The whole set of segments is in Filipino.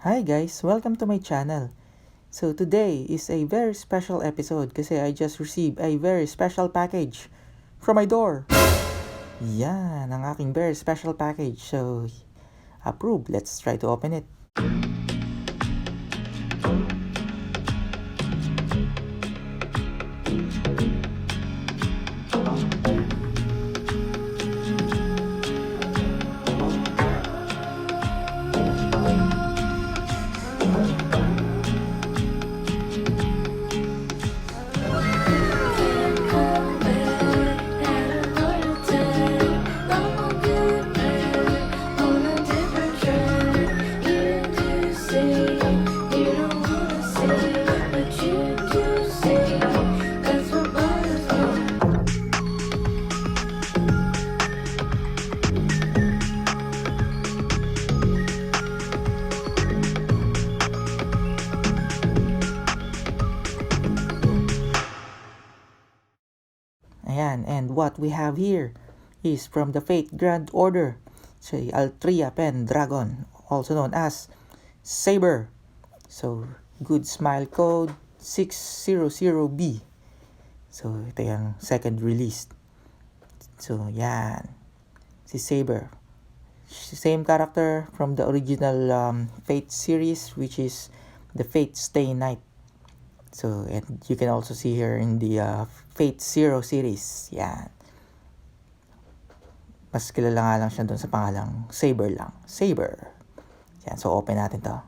Hi guys, welcome to my channel. So today is a very special episode kasi I just received a very special package from my door. Yan, ang aking very special package. So, approved. Let's try to open it. Ayan, and what we have here is from the Fate Grand Order, say Altria Pendragon, also known as Saber. So, Goodsmile code 600B. So, ito yung second release. So, yan. Si Saber. Same character from the original Fate series, which is the Fate Stay Night. So, and you can also see here in the Fate Zero series. Yan. Mas kilala nga lang siya doon sa pangalang Saber lang. Saber. Yan. So, open natin to.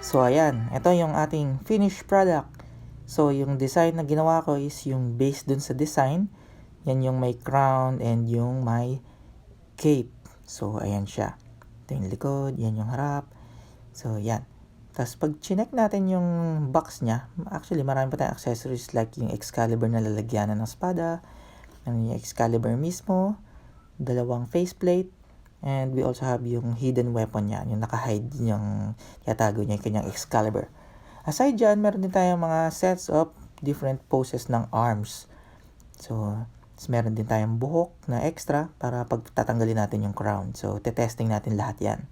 So ayan, ito yung ating finished product. So yung design na ginawa ko is yung based dun sa design. Yan yung may crown and yung may cape. So ayan siya. Ito yung likod, yan yung harap. So yan. Tapos pag chinek natin yung box niya, actually marami pa tayong accessories like yung Excalibur na lalagyanan ng espada, yung Excalibur mismo, dalawang faceplate, and we also have yung hidden weapon niya, yung naka-hide yung yatago niya, yung kanyang Excalibur. Aside dyan, meron din tayong mga sets of different poses ng arms. So, meron din tayong buhok na extra para pag tatanggalin natin yung crown. So, testing natin lahat yan.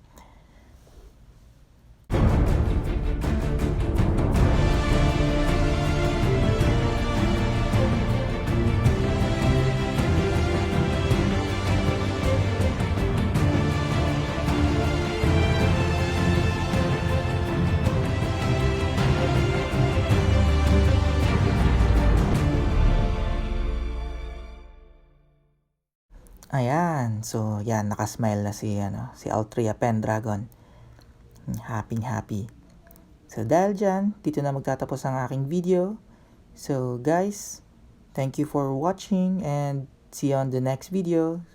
Ayan, so yan, nakasmile na si Altria Pendragon. Happy. So dahil dyan, dito na magtatapos ang aking video. So guys, thank you for watching and see you on the next video.